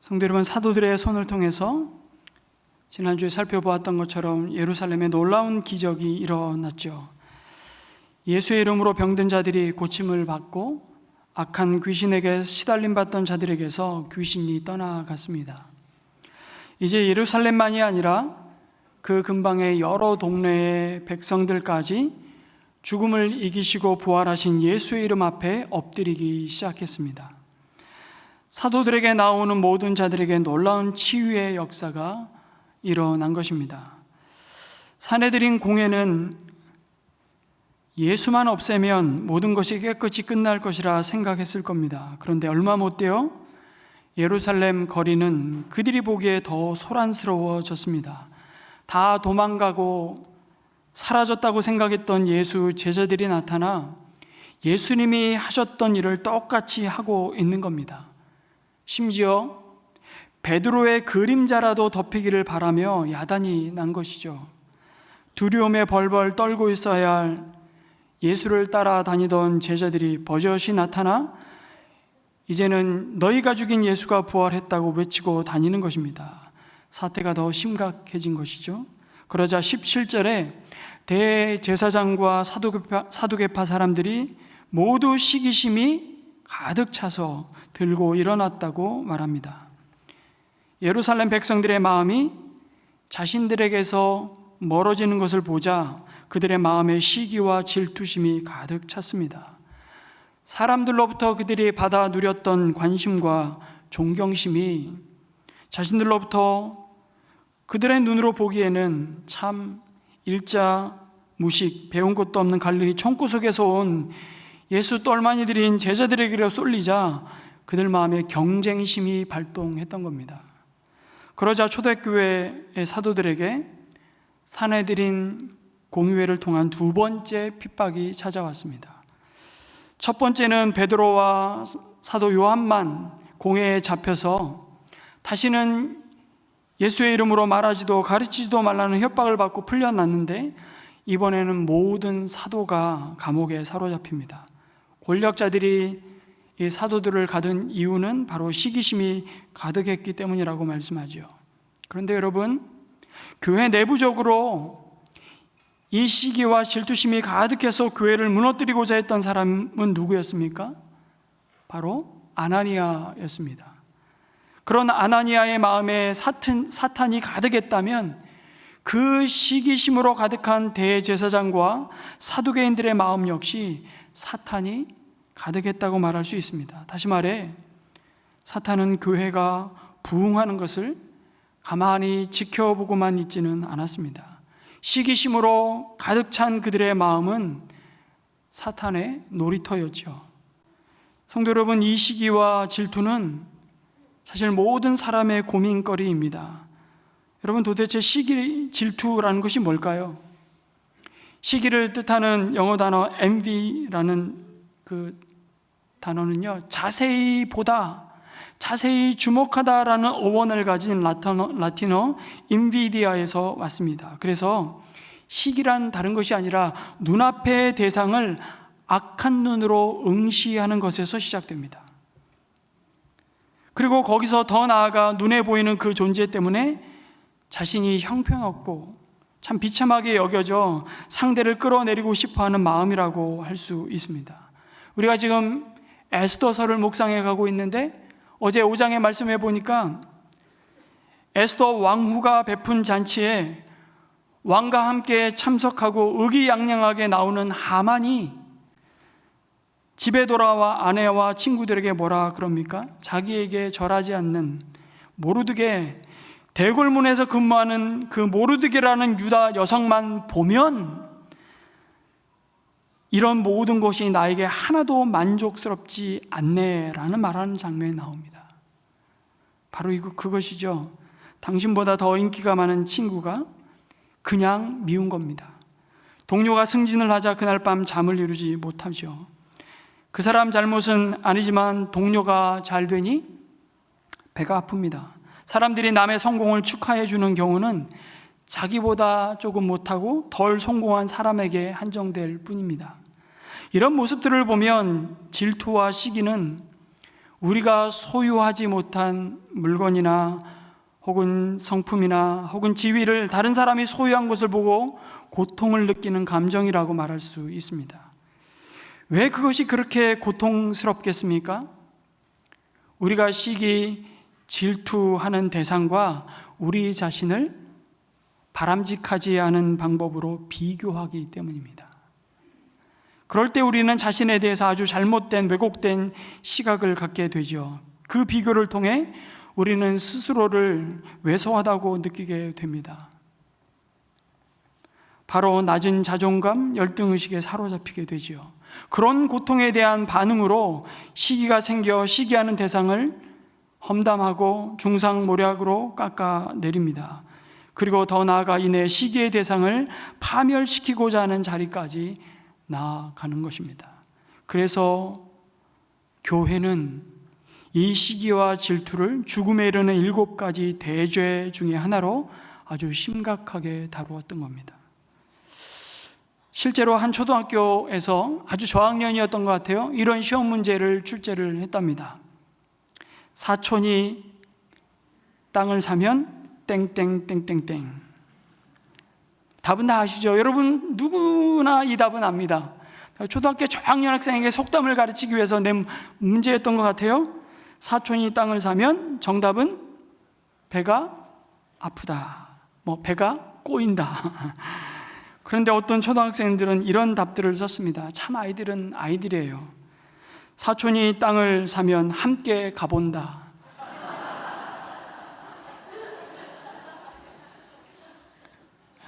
성도 여러분, 사도들의 손을 통해서 지난주에 살펴보았던 것처럼 예루살렘에 놀라운 기적이 일어났죠. 예수의 이름으로 병든 자들이 고침을 받고 악한 귀신에게 시달림 받던 자들에게서 귀신이 떠나갔습니다. 이제 예루살렘만이 아니라 그 근방의 여러 동네의 백성들까지 죽음을 이기시고 부활하신 예수의 이름 앞에 엎드리기 시작했습니다. 사도들에게 나오는 모든 자들에게 놀라운 치유의 역사가 일어난 것입니다. 사내들인 공회는 예수만 없애면 모든 것이 깨끗이 끝날 것이라 생각했을 겁니다. 그런데 얼마 못 되어 예루살렘 거리는 그들이 보기에 더 소란스러워졌습니다. 다 도망가고 사라졌다고 생각했던 예수 제자들이 나타나 예수님이 하셨던 일을 똑같이 하고 있는 겁니다. 심지어 베드로의 그림자라도 덮이기를 바라며 야단이 난 것이죠. 두려움에 벌벌 떨고 있어야 할 예수를 따라다니던 제자들이 버젓이 나타나 이제는 너희가 죽인 예수가 부활했다고 외치고 다니는 것입니다. 사태가 더 심각해진 것이죠. 그러자 17절에 대제사장과 사두개파 사람들이 모두 시기심이 가득 차서 들고 일어났다고 말합니다. 예루살렘 백성들의 마음이 자신들에게서 멀어지는 것을 보자 그들의 마음에 시기와 질투심이 가득 찼습니다. 사람들로부터 그들이 받아 누렸던 관심과 존경심이 자신들로부터 그들의 눈으로 보기에는 참 일자 무식, 배운 것도 없는 갈릴리 총구석에서 온 예수 똘마니들인 제자들에게로 쏠리자 그들 마음에 경쟁심이 발동했던 겁니다. 그러자 초대교회의 사도들에게 사내들인 공의회를 통한 두 번째 핍박이 찾아왔습니다. 첫 번째는 베드로와 사도 요한만 공회에 잡혀서 다시는 예수의 이름으로 말하지도 가르치지도 말라는 협박을 받고 풀려났는데, 이번에는 모든 사도가 감옥에 사로잡힙니다. 권력자들이 이 사도들을 가둔 이유는 바로 시기심이 가득했기 때문이라고 말씀하죠. 그런데 여러분, 교회 내부적으로 이 시기와 질투심이 가득해서 교회를 무너뜨리고자 했던 사람은 누구였습니까? 바로 아나니아였습니다. 그런 아나니아의 마음에 사탄이 가득했다면 그 시기심으로 가득한 대제사장과 사두개인들의 마음 역시 사탄이 가득했다고 말할 수 있습니다. 다시 말해 사탄은 교회가 부흥하는 것을 가만히 지켜보고만 있지는 않았습니다. 시기심으로 가득 찬 그들의 마음은 사탄의 놀이터였죠. 성도 여러분, 이 시기와 질투는 사실 모든 사람의 고민거리입니다. 여러분, 도대체 시기, 질투라는 것이 뭘까요? 시기를 뜻하는 영어 단어 envy라는 그 단어는요, 자세히 보다, 자세히 주목하다라는 어원을 가진 라틴어 인비디아에서 왔습니다. 그래서 시기란 다른 것이 아니라 눈앞의 대상을 악한 눈으로 응시하는 것에서 시작됩니다. 그리고 거기서 더 나아가 눈에 보이는 그 존재 때문에 자신이 형편없고 참 비참하게 여겨져 상대를 끌어내리고 싶어하는 마음이라고 할 수 있습니다. 우리가 지금 에스더서를 묵상해 가고 있는데, 어제 5장에 말씀해 보니까 에스더 왕후가 베푼 잔치에 왕과 함께 참석하고 의기양양하게 나오는 하만이 집에 돌아와 아내와 친구들에게 뭐라 그럽니까? 자기에게 절하지 않는 모르드게, 대궐문에서 근무하는 그 모르드게라는 유다 여성만 보면 이런 모든 것이 나에게 하나도 만족스럽지 않네라는 말하는 장면이 나옵니다. 바로 그것이죠. 당신보다 더 인기가 많은 친구가 그냥 미운 겁니다. 동료가 승진을 하자 그날 밤 잠을 이루지 못하죠. 그 사람 잘못은 아니지만 동료가 잘 되니 배가 아픕니다. 사람들이 남의 성공을 축하해 주는 경우는 자기보다 조금 못하고 덜 성공한 사람에게 한정될 뿐입니다. 이런 모습들을 보면 질투와 시기는 우리가 소유하지 못한 물건이나 혹은 성품이나 혹은 지위를 다른 사람이 소유한 것을 보고 고통을 느끼는 감정이라고 말할 수 있습니다. 왜 그것이 그렇게 고통스럽겠습니까? 우리가 시기, 질투하는 대상과 우리 자신을 바람직하지 않은 방법으로 비교하기 때문입니다. 그럴 때 우리는 자신에 대해서 아주 잘못된, 왜곡된 시각을 갖게 되죠. 그 비교를 통해 우리는 스스로를 왜소하다고 느끼게 됩니다. 바로 낮은 자존감, 열등의식에 사로잡히게 되죠. 그런 고통에 대한 반응으로 시기가 생겨 시기하는 대상을 험담하고 중상모략으로 깎아내립니다. 그리고 더 나아가 이내 시기의 대상을 파멸시키고자 하는 자리까지 나아가는 것입니다. 그래서 교회는 이 시기와 질투를 죽음에 이르는 7가지 대죄 중에 하나로 아주 심각하게 다루었던 겁니다. 실제로 한 초등학교에서 아주 저학년이었던 것 같아요. 이런 시험 문제를 출제를 했답니다. 사촌이 땅을 사면 땡땡땡땡땡. 답은 다 아시죠? 여러분 누구나 이 답은 압니다. 초등학교 저학년 학생에게 속담을 가르치기 위해서 낸 문제였던 것 같아요. 사촌이 땅을 사면 정답은 배가 아프다, 배가 꼬인다. 그런데 어떤 초등학생들은 이런 답들을 썼습니다. 참 아이들은 아이들이에요. 사촌이 땅을 사면 함께 가본다.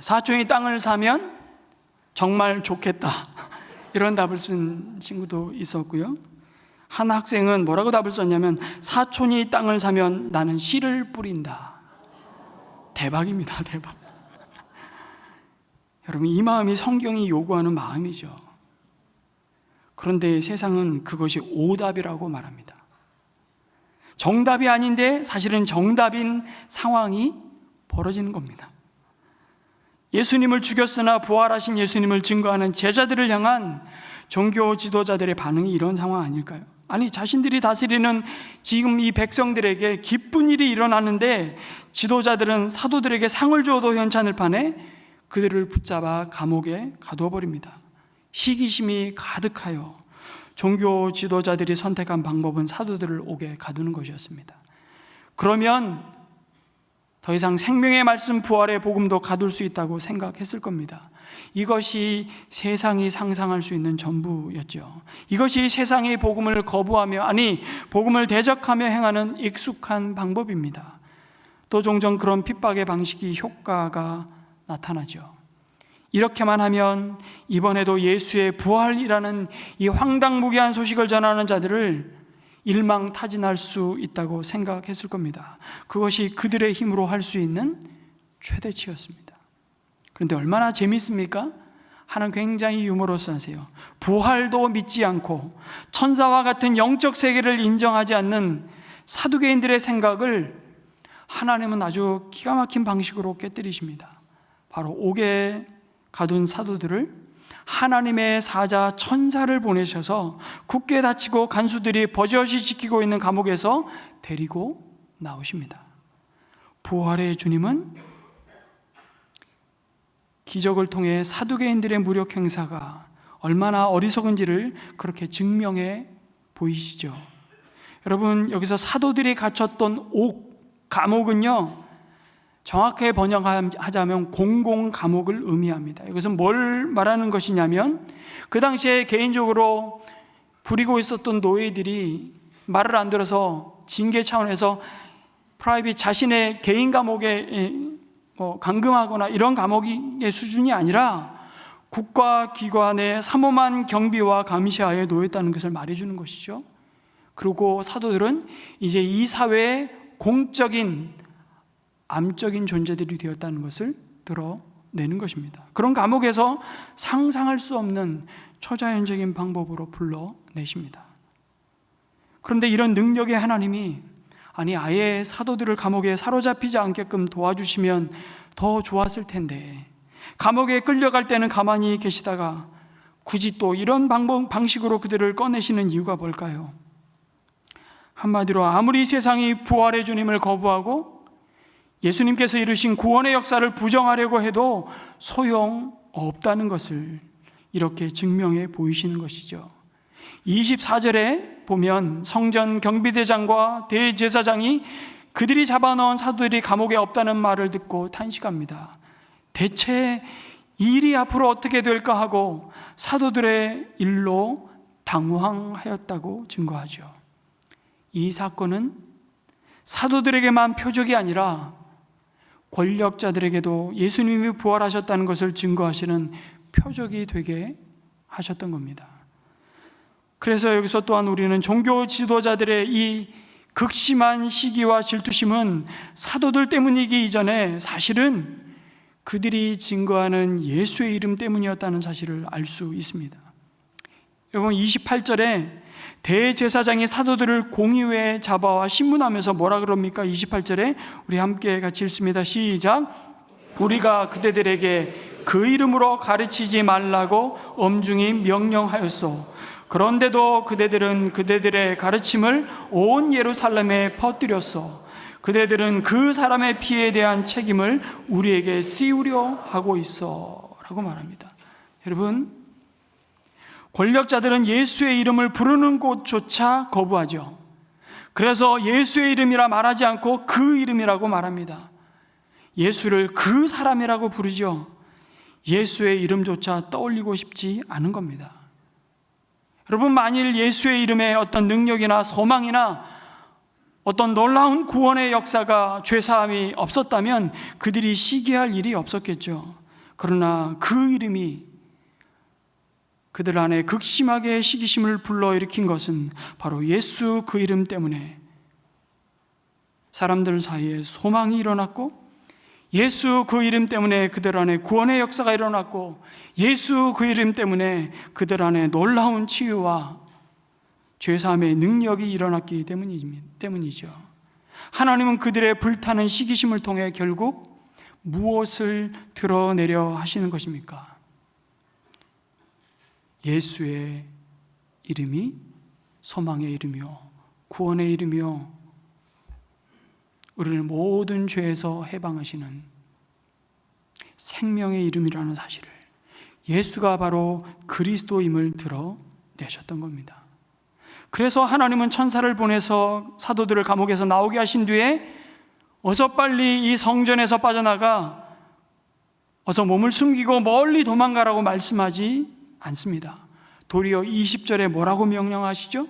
사촌이 땅을 사면 정말 좋겠다. 이런 답을 쓴 친구도 있었고요. 한 학생은 뭐라고 답을 썼냐면 사촌이 땅을 사면 나는 씨를 뿌린다. 대박입니다. 대박. 여러분, 이 마음이 성경이 요구하는 마음이죠. 그런데 세상은 그것이 오답이라고 말합니다. 정답이 아닌데 사실은 정답인 상황이 벌어지는 겁니다. 예수님을 죽였으나 부활하신 예수님을 증거하는 제자들을 향한 종교 지도자들의 반응이 이런 상황 아닐까요? 아니, 자신들이 다스리는 지금 이 백성들에게 기쁜 일이 일어나는데 지도자들은 사도들에게 상을 주어도 현찮을 판에 그들을 붙잡아 감옥에 가두어 버립니다. 시기심이 가득하여 종교 지도자들이 선택한 방법은 사도들을 옥에 가두는 것이었습니다. 그러면 더 이상 생명의 말씀, 부활의 복음도 가둘 수 있다고 생각했을 겁니다. 이것이 세상이 상상할 수 있는 전부였죠. 이것이 세상의 복음을 거부하며, 아니 복음을 대적하며 행하는 익숙한 방법입니다. 또 종종 그런 핍박의 방식이 효과가 나타나죠. 이렇게만 하면 이번에도 예수의 부활이라는 이 황당무계한 소식을 전하는 자들을 일망타진할 수 있다고 생각했을 겁니다. 그것이 그들의 힘으로 할 수 있는 최대치였습니다. 그런데 얼마나 재밌습니까? 하나님 굉장히 유머러스하세요. 부활도 믿지 않고 천사와 같은 영적 세계를 인정하지 않는 사두개인들의 생각을 하나님은 아주 기가 막힌 방식으로 깨뜨리십니다. 바로 옥에 가둔 사도들을 하나님의 사자 천사를 보내셔서 굳게 닫히고 간수들이 버젓이 지키고 있는 감옥에서 데리고 나오십니다. 부활의 주님은 기적을 통해 사두개인들의 무력 행사가 얼마나 어리석은지를 그렇게 증명해 보이시죠. 여러분, 여기서 사도들이 갇혔던 감옥은요, 정확하게 번역하자면 공공감옥을 의미합니다. 이것은 뭘 말하는 것이냐면 그 당시에 개인적으로 부리고 있었던 노예들이 말을 안 들어서 징계 차원에서 프라이빗 자신의 개인 감옥에 감금하거나 이런 감옥의 수준이 아니라 국가기관의 삼엄한 경비와 감시하에 놓였다는 것을 말해주는 것이죠. 그리고 사도들은 이제 이 사회의 공적인 암적인 존재들이 되었다는 것을 드러내는 것입니다. 그런 감옥에서 상상할 수 없는 초자연적인 방법으로 불러내십니다. 그런데 이런 능력의 하나님이 아예 사도들을 감옥에 사로잡히지 않게끔 도와주시면 더 좋았을 텐데 감옥에 끌려갈 때는 가만히 계시다가 굳이 또 이런 방식으로 그들을 꺼내시는 이유가 뭘까요? 한마디로 아무리 세상이 부활의 주님을 거부하고 예수님께서 이루신 구원의 역사를 부정하려고 해도 소용없다는 것을 이렇게 증명해 보이시는 것이죠. 24절에 보면 성전 경비대장과 대제사장이 그들이 잡아넣은 사도들이 감옥에 없다는 말을 듣고 탄식합니다. 대체 일이 앞으로 어떻게 될까 하고 사도들의 일로 당황하였다고 증거하죠. 이 사건은 사도들에게만 표적이 아니라 권력자들에게도 예수님이 부활하셨다는 것을 증거하시는 표적이 되게 하셨던 겁니다. 그래서 여기서 또한 우리는 종교 지도자들의 이 극심한 시기와 질투심은 사도들 때문이기 이전에 사실은 그들이 증거하는 예수의 이름 때문이었다는 사실을 알 수 있습니다. 여러분 28절에 대제사장이 사도들을 공의회에 잡아와 신문하면서 뭐라 그럽니까? 28절에 우리 함께 같이 읽습니다. 시작. 우리가 그대들에게 그 이름으로 가르치지 말라고 엄중히 명령하였소. 그런데도 그대들은 그대들의 가르침을 온 예루살렘에 퍼뜨렸소. 그대들은 그 사람의 피에 대한 책임을 우리에게 씌우려 하고 있어 라고 말합니다. 여러분, 권력자들은 예수의 이름을 부르는 곳조차 거부하죠. 그래서 예수의 이름이라 말하지 않고 그 이름이라고 말합니다. 예수를 그 사람이라고 부르죠. 예수의 이름조차 떠올리고 싶지 않은 겁니다. 여러분, 만일 예수의 이름에 어떤 능력이나 소망이나 어떤 놀라운 구원의 역사가 죄사함이 없었다면 그들이 시기할 일이 없었겠죠. 그러나 그 이름이 그들 안에 극심하게 시기심을 불러일으킨 것은 바로 예수 그 이름 때문에 사람들 사이에 소망이 일어났고, 예수 그 이름 때문에 그들 안에 구원의 역사가 일어났고, 예수 그 이름 때문에 그들 안에 놀라운 치유와 죄사함의 능력이 일어났기 때문이죠. 하나님은 그들의 불타는 시기심을 통해 결국 무엇을 드러내려 하시는 것입니까? 예수의 이름이 소망의 이름이요 구원의 이름이요 우리를 모든 죄에서 해방하시는 생명의 이름이라는 사실을, 예수가 바로 그리스도임을 드러내셨던 겁니다. 그래서 하나님은 천사를 보내서 사도들을 감옥에서 나오게 하신 뒤에 어서 빨리 이 성전에서 빠져나가 어서 몸을 숨기고 멀리 도망가라고 말씀하지 않습니다. 도리어 20절에 뭐라고 명령하시죠?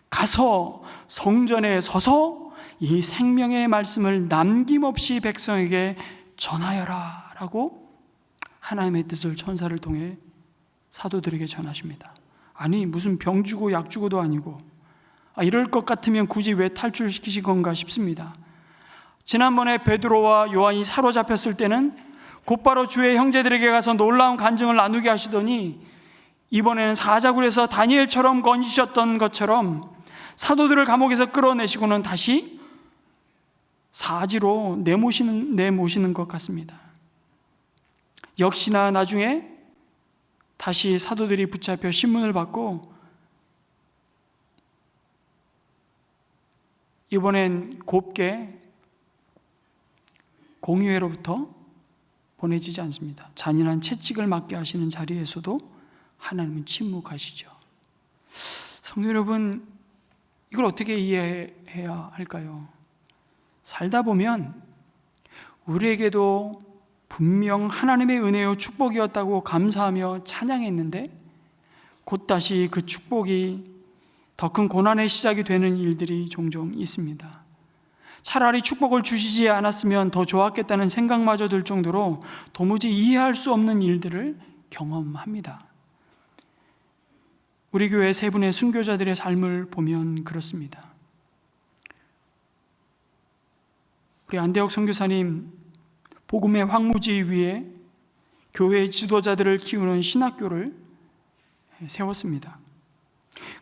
가서 성전에 서서 이 생명의 말씀을 남김없이 백성에게 전하여라 라고 하나님의 뜻을 천사를 통해 사도들에게 전하십니다. 아니, 무슨 병 주고 약 주고도 아니고 이럴 것 같으면 굳이 왜 탈출시키신 건가 싶습니다. 지난번에 베드로와 요한이 사로잡혔을 때는 곧바로 주의 형제들에게 가서 놀라운 간증을 나누게 하시더니 이번에는 사자굴에서 다니엘처럼 건지셨던 것처럼 사도들을 감옥에서 끌어내시고는 다시 사지로 내모시는 것 같습니다. 역시나 나중에 다시 사도들이 붙잡혀 신문을 받고 이번엔 곱게 공의회로부터 보내지지 않습니다. 잔인한 채찍을 맞게 하시는 자리에서도 하나님은 침묵하시죠. 성도 여러분, 이걸 어떻게 이해해야 할까요? 살다 보면 우리에게도 분명 하나님의 은혜요 축복이었다고 감사하며 찬양했는데 곧 다시 그 축복이 더 큰 고난의 시작이 되는 일들이 종종 있습니다. 차라리 축복을 주시지 않았으면 더 좋았겠다는 생각마저 들 정도로 도무지 이해할 수 없는 일들을 경험합니다. 우리 교회 세 분의 순교자들의 삶을 보면 그렇습니다. 우리 안대옥 선교사님, 복음의 황무지 위에 교회의 지도자들을 키우는 신학교를 세웠습니다.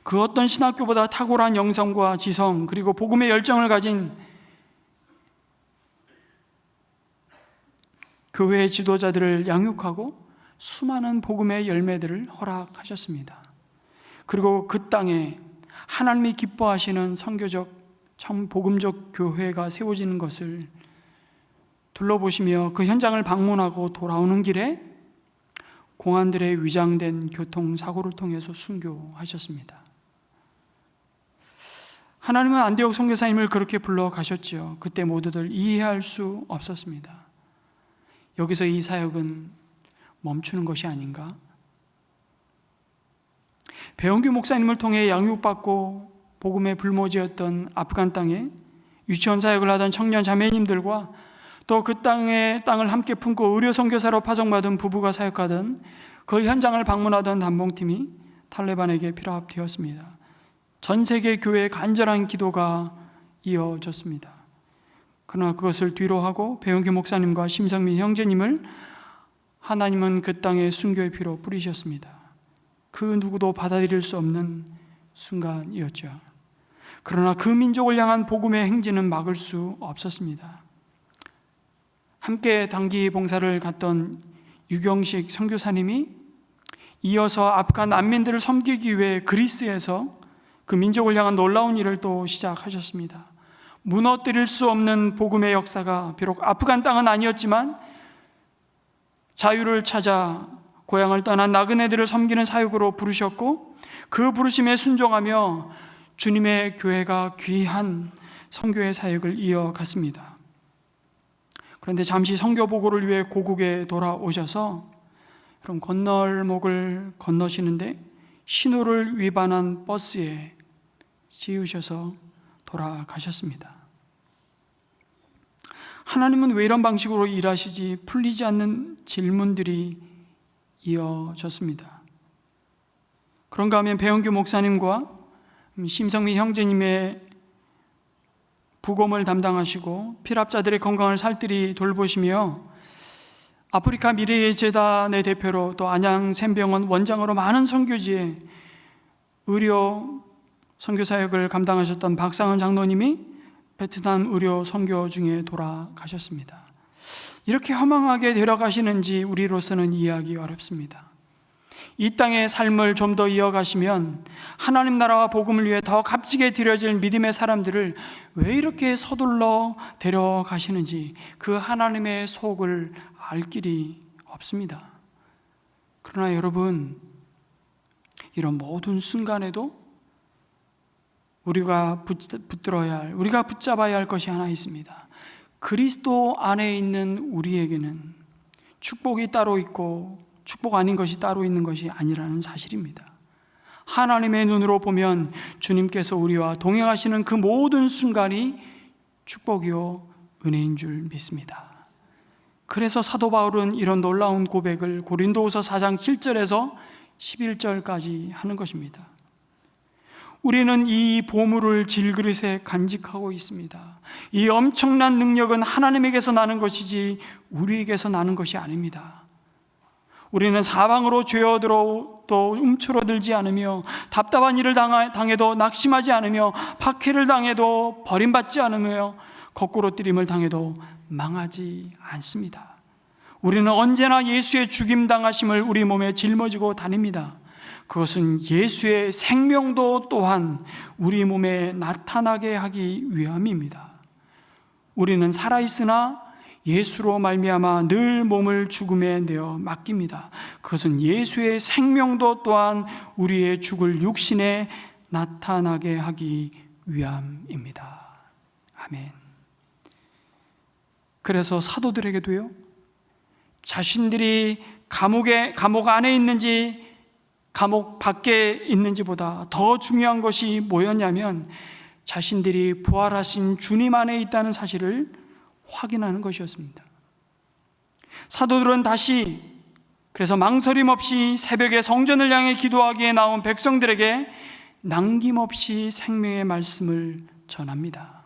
그 어떤 신학교보다 탁월한 영성과 지성 그리고 복음의 열정을 가진 교회의 지도자들을 양육하고 수많은 복음의 열매들을 허락하셨습니다. 그리고 그 땅에 하나님이 기뻐하시는 선교적, 참 복음적 교회가 세워지는 것을 둘러보시며 그 현장을 방문하고 돌아오는 길에 공안들의 위장된 교통사고를 통해서 순교하셨습니다. 하나님은 안디옥 선교사님을 그렇게 불러가셨지요. 그때 모두들 이해할 수 없었습니다. 여기서 이 사역은 멈추는 것이 아닌가? 배영규 목사님을 통해 양육받고 복음의 불모지였던 아프간 땅에 유치원 사역을 하던 청년 자매님들과 또 그 땅을 함께 품고 의료 선교사로 파송받은 부부가 사역하던 그 현장을 방문하던 담봉팀이 탈레반에게 피랍되었습니다. 전 세계 교회의 간절한 기도가 이어졌습니다. 그러나 그것을 뒤로하고 배영규 목사님과 심성민 형제님을 하나님은 그 땅에 순교의 피로 뿌리셨습니다. 그 누구도 받아들일 수 없는 순간이었죠. 그러나 그 민족을 향한 복음의 행진은 막을 수 없었습니다. 함께 단기 봉사를 갔던 유경식 선교사님이 이어서 아프간 난민들을 섬기기 위해 그리스에서 그 민족을 향한 놀라운 일을 또 시작하셨습니다. 무너뜨릴 수 없는 복음의 역사가 비록 아프간 땅은 아니었지만 자유를 찾아 고향을 떠난 나그네들을 섬기는 사역으로 부르셨고 그 부르심에 순종하며 주님의 교회가 귀한 선교의 사역을 이어갔습니다. 그런데 잠시 선교 보고를 위해 고국에 돌아오셔서 그럼 건널목을 건너시는데 신호를 위반한 버스에 씌우셔서 돌아가셨습니다. 하나님은 왜 이런 방식으로 일하시지? 풀리지 않는 질문들이 이어졌습니다. 그런가 하면 배영규 목사님과 심성미 형제님의 부검을 담당하시고 피랍자들의 건강을 살뜰히 돌보시며 아프리카 미래의 재단의 대표로 또 안양샘병원 원장으로 많은 선교지에 의료 선교 사역을 감당하셨던 박상은 장로님이 베트남 의료 선교 중에 돌아가셨습니다. 이렇게 허망하게 데려가시는지 우리로서는 이해하기 어렵습니다. 이 땅의 삶을 좀 더 이어가시면 하나님 나라와 복음을 위해 더 값지게 드려질 믿음의 사람들을 왜 이렇게 서둘러 데려가시는지 그 하나님의 속을 알 길이 없습니다. 그러나 여러분, 이런 모든 순간에도 우리가 붙들어야 할, 우리가 붙잡아야 할 것이 하나 있습니다. 그리스도 안에 있는 우리에게는 축복이 따로 있고 축복 아닌 것이 따로 있는 것이 아니라는 사실입니다. 하나님의 눈으로 보면 주님께서 우리와 동행하시는 그 모든 순간이 축복이요 은혜인 줄 믿습니다. 그래서 사도 바울은 이런 놀라운 고백을 고린도후서 4장 7절에서 11절까지 하는 것입니다. 우리는 이 보물을 질그릇에 간직하고 있습니다. 이 엄청난 능력은 하나님에게서 나는 것이지 우리에게서 나는 것이 아닙니다. 우리는 사방으로 죄어들어도 움츠러들지 않으며 답답한 일을 당해도 낙심하지 않으며 박해를 당해도 버림받지 않으며 거꾸로 뜨림을 당해도 망하지 않습니다. 우리는 언제나 예수의 죽임당하심을 우리 몸에 짊어지고 다닙니다. 그것은 예수의 생명도 또한 우리 몸에 나타나게 하기 위함입니다. 우리는 살아있으나 예수로 말미암아 늘 몸을 죽음에 내어 맡깁니다. 그것은 예수의 생명도 또한 우리의 죽을 육신에 나타나게 하기 위함입니다. 아멘. 그래서 사도들에게도요, 자신들이 감옥 안에 있는지 감옥 밖에 있는지보다 더 중요한 것이 뭐였냐면 자신들이 부활하신 주님 안에 있다는 사실을 확인하는 것이었습니다. 사도들은 다시 그래서 망설임 없이 새벽에 성전을 향해 기도하기에 나온 백성들에게 남김없이 생명의 말씀을 전합니다.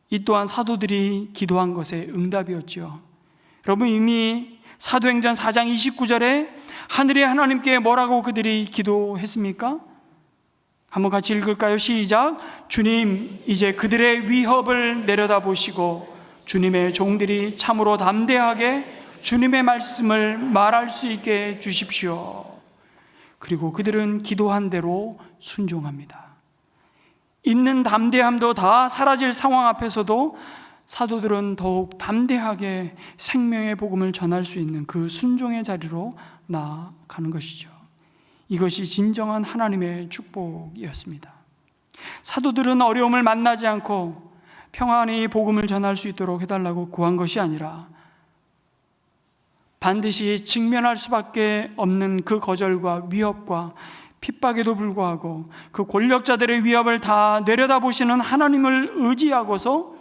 이 또한 사도들이 기도한 것의 응답이었죠. 여러분, 이미 사도행전 4장 29절에 하늘의 하나님께 뭐라고 그들이 기도했습니까? 한번 같이 읽을까요? 시작. 주님, 이제 그들의 위협을 내려다보시고 주님의 종들이 참으로 담대하게 주님의 말씀을 말할 수 있게 해주십시오. 그리고 그들은 기도한 대로 순종합니다. 있는 담대함도 다 사라질 상황 앞에서도 사도들은 더욱 담대하게 생명의 복음을 전할 수 있는 그 순종의 자리로 나아가는 것이죠. 이것이 진정한 하나님의 축복이었습니다. 사도들은 어려움을 만나지 않고 평안히 복음을 전할 수 있도록 해달라고 구한 것이 아니라 반드시 직면할 수밖에 없는 그 거절과 위협과 핍박에도 불구하고 그 권력자들의 위협을 다 내려다보시는 하나님을 의지하고서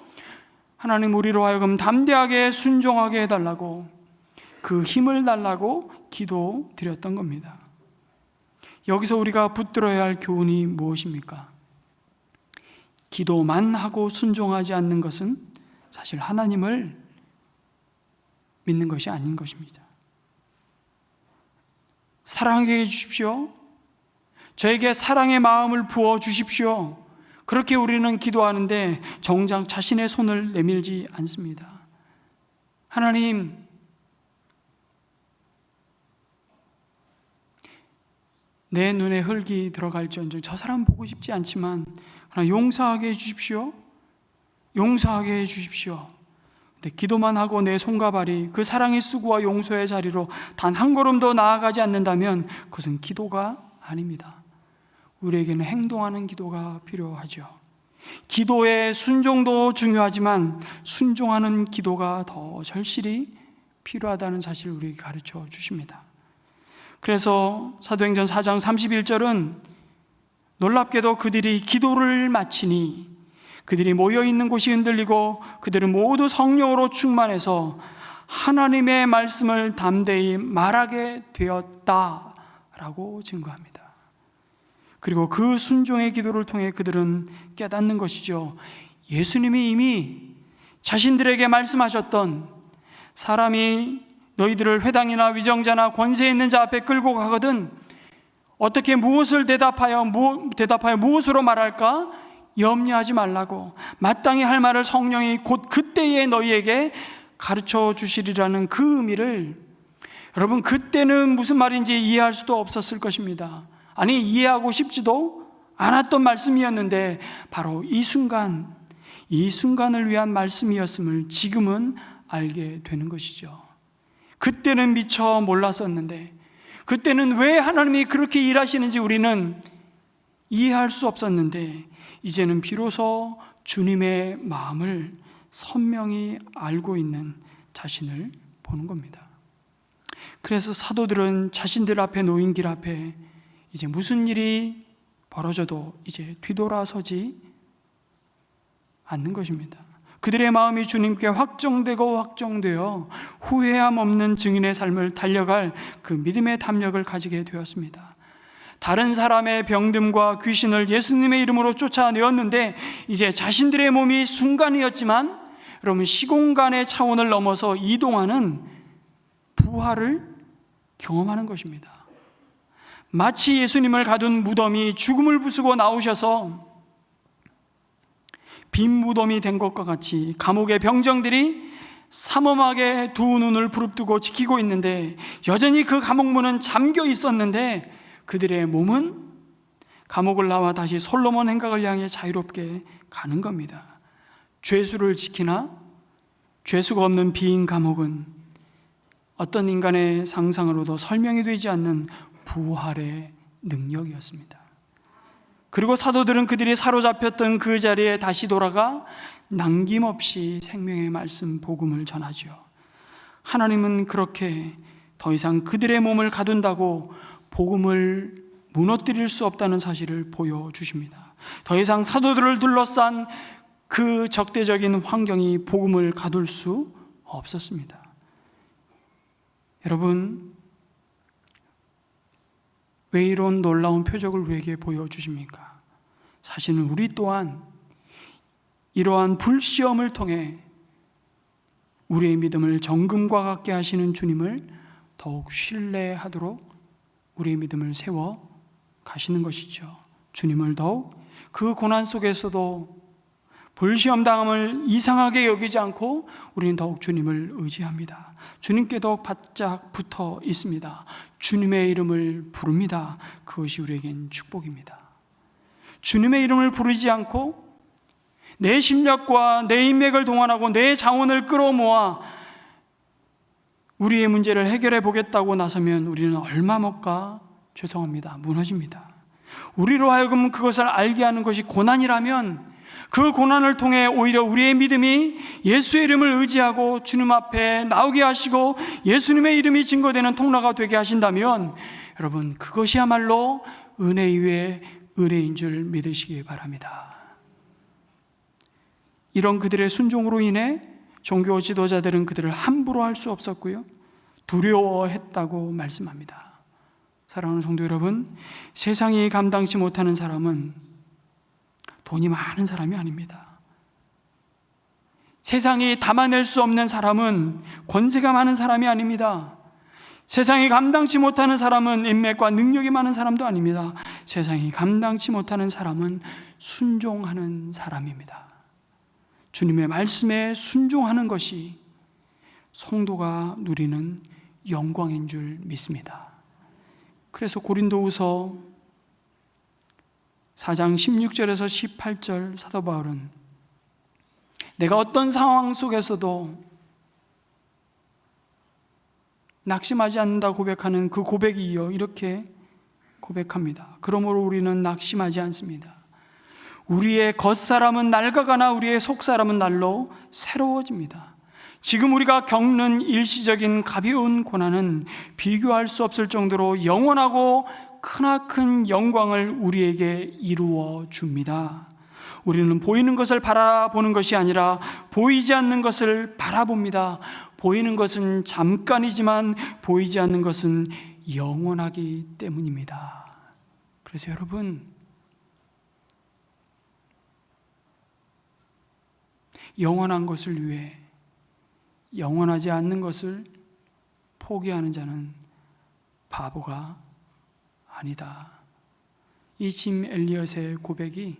하나님 우리로 하여금 담대하게 순종하게 해달라고 그 힘을 달라고 기도드렸던 겁니다. 여기서 우리가 붙들어야 할 교훈이 무엇입니까? 기도만 하고 순종하지 않는 것은 사실 하나님을 믿는 것이 아닌 것입니다. 사랑하게 해주십시오. 저에게 사랑의 마음을 부어 주십시오. 그렇게 우리는 기도하는데 정작 자신의 손을 내밀지 않습니다. 하나님, 내 눈에 흙이 들어갈지언정 저 사람 보고 싶지 않지만 용서하게 해주십시오. 용서하게 해주십시오. 근데 기도만 하고 내 손과 발이 그 사랑의 수고와 용서의 자리로 단 한 걸음도 나아가지 않는다면 그것은 기도가 아닙니다. 우리에게는 행동하는 기도가 필요하죠. 기도의 순종도 중요하지만 순종하는 기도가 더 절실히 필요하다는 사실을 우리에게 가르쳐 주십니다. 그래서 사도행전 4장 31절은 놀랍게도 그들이 기도를 마치니 그들이 모여있는 곳이 흔들리고 그들은 모두 성령으로 충만해서 하나님의 말씀을 담대히 말하게 되었다라고 증거합니다. 그리고 그 순종의 기도를 통해 그들은 깨닫는 것이죠. 예수님이 이미 자신들에게 말씀하셨던 사람이 너희들을 회당이나 위정자나 권세 있는 자 앞에 끌고 가거든 어떻게 무엇을 대답하여 무엇으로 말할까? 염려하지 말라고 마땅히 할 말을 성령이 곧 그때에 너희에게 가르쳐 주시리라는 그 의미를 여러분 그때는 무슨 말인지 이해할 수도 없었을 것입니다. 아니 이해하고 싶지도 않았던 말씀이었는데 바로 이 순간을 위한 말씀이었음을 지금은 알게 되는 것이죠. 그때는 미처 몰랐었는데 그때는 왜 하나님이 그렇게 일하시는지 우리는 이해할 수 없었는데 이제는 비로소 주님의 마음을 선명히 알고 있는 자신을 보는 겁니다. 그래서 사도들은 자신들 앞에 놓인 길 앞에 이제 무슨 일이 벌어져도 이제 뒤돌아서지 않는 것입니다. 그들의 마음이 주님께 확정되어 후회함 없는 증인의 삶을 달려갈 그 믿음의 담력을 가지게 되었습니다. 다른 사람의 병듦과 귀신을 예수님의 이름으로 쫓아내었는데 이제 자신들의 몸이 순간이었지만 여러분 시공간의 차원을 넘어서 이동하는 부활을 경험하는 것입니다. 마치 예수님을 가둔 무덤이 죽음을 부수고 나오셔서 빈 무덤이 된 것과 같이 감옥의 병정들이 삼엄하게 두 눈을 부릅뜨고 지키고 있는데 여전히 그 감옥문은 잠겨 있었는데 그들의 몸은 감옥을 나와 다시 솔로몬 행각을 향해 자유롭게 가는 겁니다. 죄수를 지키나 죄수가 없는 빈 감옥은 어떤 인간의 상상으로도 설명이 되지 않는 부활의 능력이었습니다. 그리고 사도들은 그들이 사로잡혔던 그 자리에 다시 돌아가 남김없이 생명의 말씀 복음을 전하죠. 하나님은 그렇게 더 이상 그들의 몸을 가둔다고 복음을 무너뜨릴 수 없다는 사실을 보여주십니다. 더 이상 사도들을 둘러싼 그 적대적인 환경이 복음을 가둘 수 없었습니다. 여러분, 왜 이런 놀라운 표적을 우리에게 보여주십니까? 사실은 우리 또한 이러한 불시험을 통해 우리의 믿음을 정금과 같게 하시는 주님을 더욱 신뢰하도록 우리의 믿음을 세워 가시는 것이죠. 주님을 더욱 그 고난 속에서도 불시험 당함을 이상하게 여기지 않고 우리는 더욱 주님을 의지합니다. 주님께 더욱 바짝 붙어 있습니다. 주님의 이름을 부릅니다. 그것이 우리에겐 축복입니다. 주님의 이름을 부르지 않고 내 심력과 내 인맥을 동원하고 내 자원을 끌어모아 우리의 문제를 해결해 보겠다고 나서면 우리는 얼마 못 가 죄송합니다. 무너집니다. 우리로 하여금 그것을 알게 하는 것이 고난이라면 그 고난을 통해 오히려 우리의 믿음이 예수의 이름을 의지하고 주님 앞에 나오게 하시고 예수님의 이름이 증거되는 통로가 되게 하신다면 여러분, 그것이야말로 은혜 위에 은혜인 줄 믿으시기 바랍니다. 이런 그들의 순종으로 인해 종교 지도자들은 그들을 함부로 할 수 없었고요, 두려워했다고 말씀합니다. 사랑하는 성도 여러분, 세상이 감당치 못하는 사람은 돈이 많은 사람이 아닙니다. 세상이 담아낼 수 없는 사람은 권세가 많은 사람이 아닙니다. 세상이 감당치 못하는 사람은 인맥과 능력이 많은 사람도 아닙니다. 세상이 감당치 못하는 사람은 순종하는 사람입니다. 주님의 말씀에 순종하는 것이 성도가 누리는 영광인 줄 믿습니다. 그래서 고린도후서 4장 16절에서 18절 사도 바울은 내가 어떤 상황 속에서도 낙심하지 않는다 고백하는 그 고백에 이어 이렇게 고백합니다. 그러므로 우리는 낙심하지 않습니다. 우리의 겉사람은 낡아가나 우리의 속사람은 날로 새로워집니다. 지금 우리가 겪는 일시적인 가벼운 고난은 비교할 수 없을 정도로 영원하고 크나큰 영광을 우리에게 이루어 줍니다. 우리는 보이는 것을 바라보는 것이 아니라 보이지 않는 것을 바라봅니다. 보이는 것은 잠깐이지만 보이지 않는 것은 영원하기 때문입니다. 그래서 여러분, 영원한 것을 위해 영원하지 않는 것을 포기하는 자는 바보가 아니다. 이 짐 엘리엇의 고백이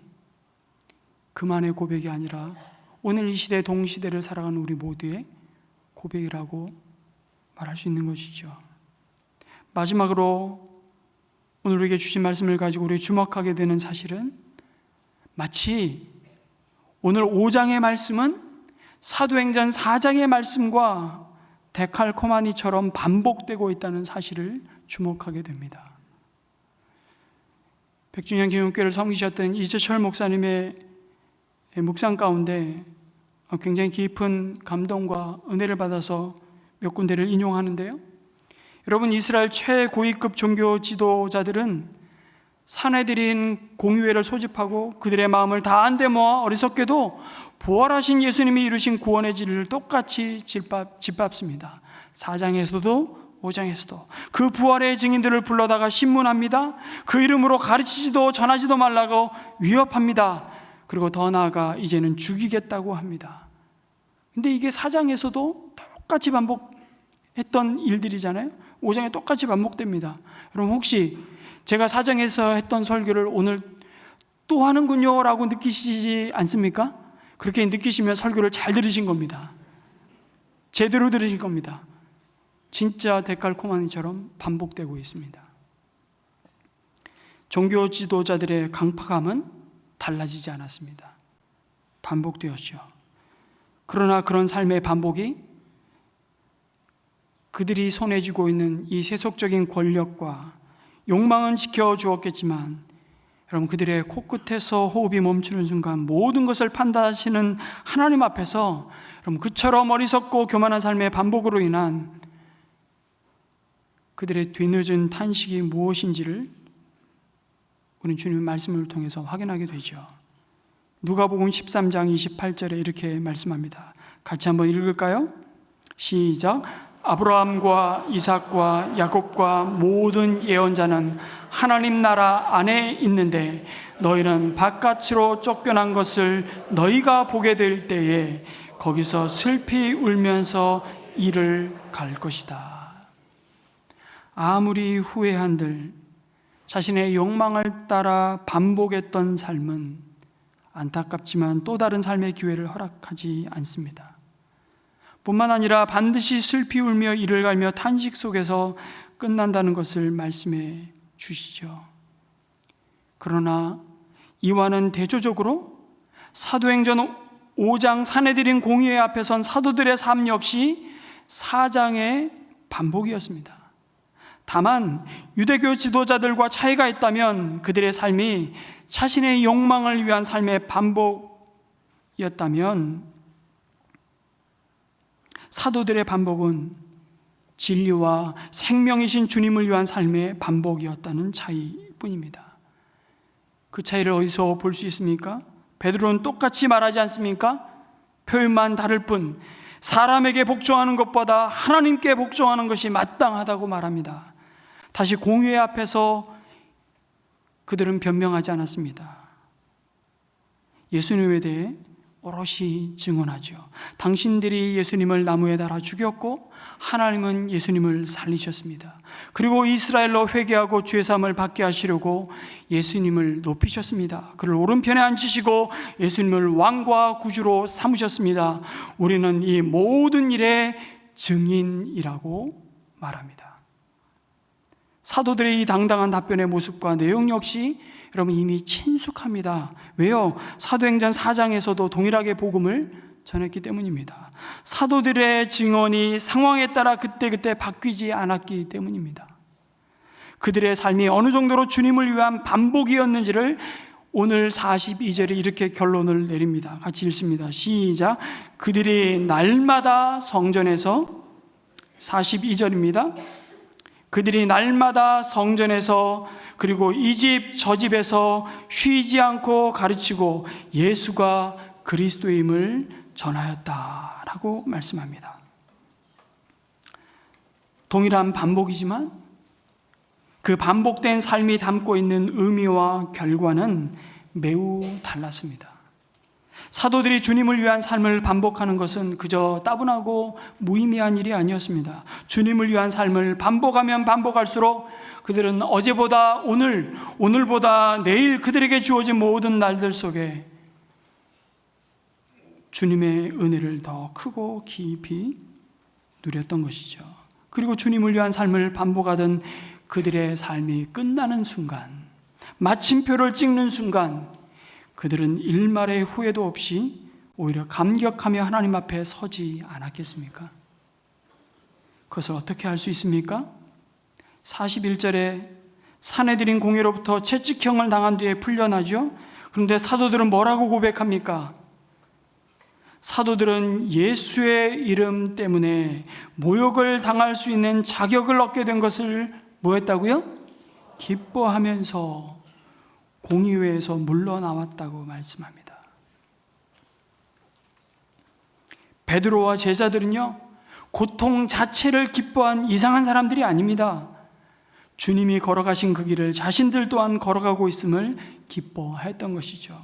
그만의 고백이 아니라 오늘 이 시대 동시대를 살아가는 우리 모두의 고백이라고 말할 수 있는 것이죠. 마지막으로 오늘 우리에게 주신 말씀을 가지고 우리 주목하게 되는 사실은 마치 오늘 5장의 말씀은 사도행전 4장의 말씀과 데칼코마니처럼 반복되고 있다는 사실을 주목하게 됩니다. 백준현 기독교를 섬기셨던 이재철 목사님의 묵상 가운데 굉장히 깊은 감동과 은혜를 받아서 몇 군데를 인용하는데요, 여러분, 이스라엘 최고위급 종교 지도자들은 사내들인 공의회를 소집하고 그들의 마음을 다 한데 모아 어리석게도 부활하신 예수님이 이루신 구원의 진리를 똑같이 짓밟습니다. 4장에서도 5장에서도 그 부활의 증인들을 불러다가 신문합니다. 그 이름으로 가르치지도 전하지도 말라고 위협합니다. 그리고 더 나아가 이제는 죽이겠다고 합니다. 근데 이게 4장에서도 똑같이 반복했던 일들이잖아요. 5장에 똑같이 반복됩니다. 여러분, 혹시 제가 4장에서 했던 설교를 오늘 또 하는군요 라고 느끼시지 않습니까? 그렇게 느끼시면 설교를 잘 들으신 겁니다. 제대로 들으신 겁니다. 진짜 데칼코마니처럼 반복되고 있습니다. 종교 지도자들의 강팍함은 달라지지 않았습니다. 반복되었죠. 그러나 그런 삶의 반복이 그들이 손에 쥐고 있는 이 세속적인 권력과 욕망은 지켜주었겠지만, 여러분, 그들의 코끝에서 호흡이 멈추는 순간 모든 것을 판단하시는 하나님 앞에서 여러분, 그처럼 어리석고 교만한 삶의 반복으로 인한 그들의 뒤늦은 탄식이 무엇인지를 우리는 주님의 말씀을 통해서 확인하게 되죠. 누가복음 13장 28절에 이렇게 말씀합니다. 같이 한번 읽을까요? 시작. 아브라함과 이삭과 야곱과 모든 예언자는 하나님 나라 안에 있는데 너희는 바깥으로 쫓겨난 것을 너희가 보게 될 때에 거기서 슬피 울면서 이를 갈 것이다. 아무리 후회한들 자신의 욕망을 따라 반복했던 삶은 안타깝지만 또 다른 삶의 기회를 허락하지 않습니다. 뿐만 아니라 반드시 슬피 울며 이를 갈며 탄식 속에서 끝난다는 것을 말씀해 주시죠. 그러나 이와는 대조적으로 사도행전 5장 사내들인 공의회 앞에 선 사도들의 삶 역시 4장의 반복이었습니다. 다만 유대교 지도자들과 차이가 있다면 그들의 삶이 자신의 욕망을 위한 삶의 반복이었다면 사도들의 반복은 진리와 생명이신 주님을 위한 삶의 반복이었다는 차이뿐입니다. 그 차이를 어디서 볼 수 있습니까? 베드로는 똑같이 말하지 않습니까? 표현만 다를 뿐 사람에게 복종하는 것보다 하나님께 복종하는 것이 마땅하다고 말합니다. 다시 공의회 앞에서 그들은 변명하지 않았습니다. 예수님에 대해 오롯이 증언하죠. 당신들이 예수님을 나무에 달아 죽였고 하나님은 예수님을 살리셨습니다. 그리고 이스라엘로 회개하고 죄사함을 받게 하시려고 예수님을 높이셨습니다. 그를 오른편에 앉히시고 예수님을 왕과 구주로 삼으셨습니다. 우리는 이 모든 일의 증인이라고 말합니다. 사도들의 이 당당한 답변의 모습과 내용 역시 여러분 이미 친숙합니다. 왜요? 사도행전 4장에서도 동일하게 복음을 전했기 때문입니다. 사도들의 증언이 상황에 따라 그때그때 바뀌지 않았기 때문입니다. 그들의 삶이 어느 정도로 주님을 위한 반복이었는지를 오늘 42절에 이렇게 결론을 내립니다. 같이 읽습니다. 시작. 그들이 날마다 성전에서 42절입니다. 그들이 날마다 성전에서 그리고 이 집 저 집에서 쉬지 않고 가르치고 예수가 그리스도임을 전하였다라고 말씀합니다. 동일한 반복이지만 그 반복된 삶이 담고 있는 의미와 결과는 매우 달랐습니다. 사도들이 주님을 위한 삶을 반복하는 것은 그저 따분하고 무의미한 일이 아니었습니다. 주님을 위한 삶을 반복하면 반복할수록 그들은 어제보다 오늘, 오늘보다 내일 그들에게 주어진 모든 날들 속에 주님의 은혜를 더 크고 깊이 누렸던 것이죠. 그리고 주님을 위한 삶을 반복하던 그들의 삶이 끝나는 순간, 마침표를 찍는 순간 그들은 일말의 후회도 없이 오히려 감격하며 하나님 앞에 서지 않았겠습니까? 그것을 어떻게 할 수 있습니까? 41절에 사내들인 공회로부터 채찍형을 당한 뒤에 풀려나죠. 그런데 사도들은 뭐라고 고백합니까? 사도들은 예수의 이름 때문에 모욕을 당할 수 있는 자격을 얻게 된 것을 뭐 했다고요? 기뻐하면서 공의회에서 물러나왔다고 말씀합니다. 베드로와 제자들은요, 고통 자체를 기뻐한 이상한 사람들이 아닙니다. 주님이 걸어가신 그 길을 자신들 또한 걸어가고 있음을 기뻐했던 것이죠.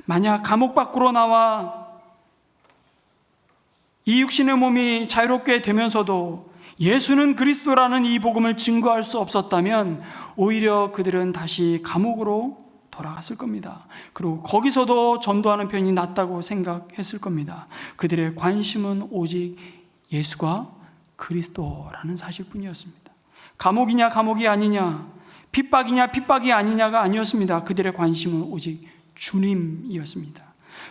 만약 감옥 밖으로 나와 이 육신의 몸이 자유롭게 되면서도 예수는 그리스도라는 이 복음을 증거할 수 없었다면 오히려 그들은 다시 감옥으로 돌아갔을 겁니다. 그리고 거기서도 전도하는 편이 낫다고 생각했을 겁니다. 그들의 관심은 오직 예수가 그리스도라는 사실뿐이었습니다. 감옥이냐 감옥이 아니냐, 핍박이냐 핍박이 아니냐가 아니었습니다. 그들의 관심은 오직 주님이었습니다.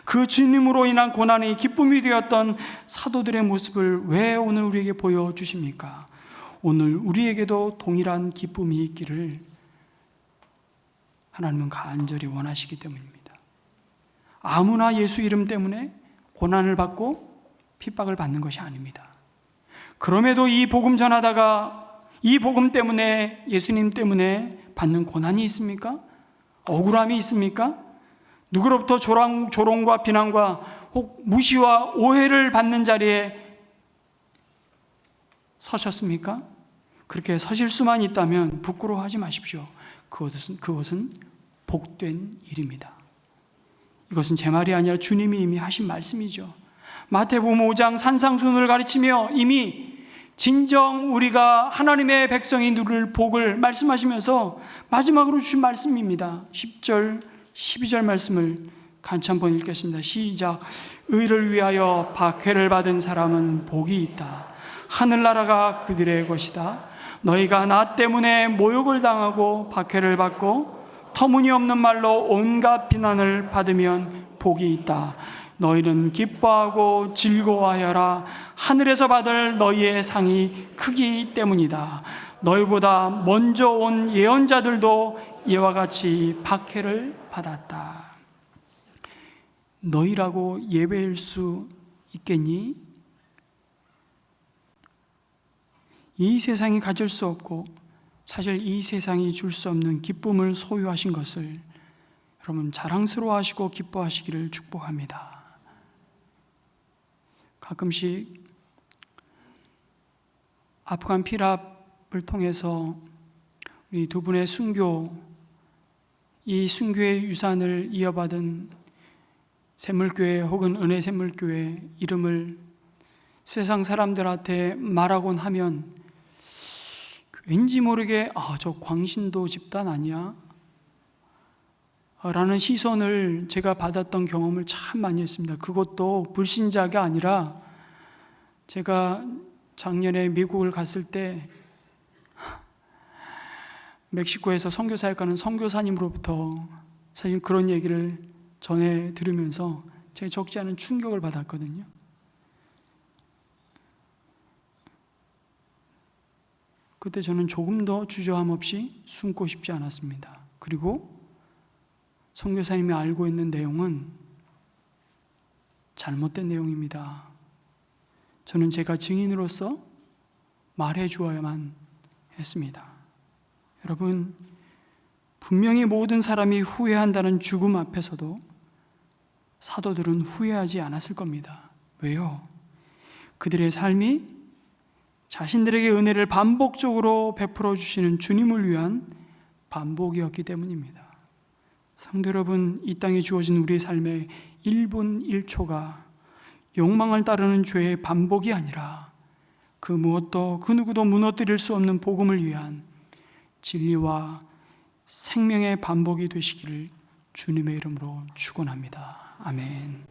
그 주님으로 인한 고난이 기쁨이 되었던 사도들의 모습을 왜 오늘 우리에게 보여주십니까? 오늘 우리에게도 동일한 기쁨이 있기를 하나님은 간절히 원하시기 때문입니다. 아무나 예수 이름 때문에 고난을 받고 핍박을 받는 것이 아닙니다. 그럼에도 이 복음 전하다가 이 복음 때문에, 예수님 때문에 받는 고난이 있습니까? 억울함이 있습니까? 누구로부터 조롱과 비난과 혹 무시와 오해를 받는 자리에 서셨습니까? 그렇게 서실 수만 있다면 부끄러워하지 마십시오. 그것은 복된 일입니다. 이것은 제 말이 아니라 주님이 이미 하신 말씀이죠. 마태복음 5장 산상수훈을 가르치며 이미 진정 우리가 하나님의 백성이 누릴 복을 말씀하시면서 마지막으로 주신 말씀입니다. 10절, 12절 말씀을 같이 한번 읽겠습니다. 시작. 의를 위하여 박해를 받은 사람은 복이 있다. 하늘나라가 그들의 것이다. 너희가 나 때문에 모욕을 당하고 박해를 받고 터무니없는 말로 온갖 비난을 받으면 복이 있다. 너희는 기뻐하고 즐거워하여라. 하늘에서 받을 너희의 상이 크기 때문이다. 너희보다 먼저 온 예언자들도 이와 같이 박해를 받았다. 너희라고 예배할 수 있겠니? 이 세상이 가질 수 없고 사실 이 세상이 줄 수 없는 기쁨을 소유하신 것을 여러분 자랑스러워하시고 기뻐하시기를 축복합니다. 가끔씩 아프간 피랍을 통해서 우리 두 분의 이 순교의 유산을 이어받은 샘물교회 혹은 은혜샘물교회 이름을 세상 사람들한테 말하곤 하면 왠지 모르게 저 광신도 집단 아니야? 라는 시선을 제가 받았던 경험을 참 많이 했습니다. 그것도 불신자가 아니라 제가 작년에 미국을 갔을 때 멕시코에서 선교사역 가는 선교사님으로부터 사실 그런 얘기를 전해 들으면서 제가 적지 않은 충격을 받았거든요. 그때 저는 조금 더 주저함 없이 숨고 싶지 않았습니다. 그리고 선교사님이 알고 있는 내용은 잘못된 내용입니다. 저는 제가 증인으로서 말해 주어야만 했습니다. 여러분, 분명히 모든 사람이 후회한다는 죽음 앞에서도 사도들은 후회하지 않았을 겁니다. 왜요? 그들의 삶이 자신들에게 은혜를 반복적으로 베풀어 주시는 주님을 위한 반복이었기 때문입니다. 성도 여러분, 이 땅에 주어진 우리의 삶의 1분 1초가 욕망을 따르는 죄의 반복이 아니라 그 무엇도 그 누구도 무너뜨릴 수 없는 복음을 위한 진리와 생명의 반복이 되시기를 주님의 이름으로 축원합니다. 아멘.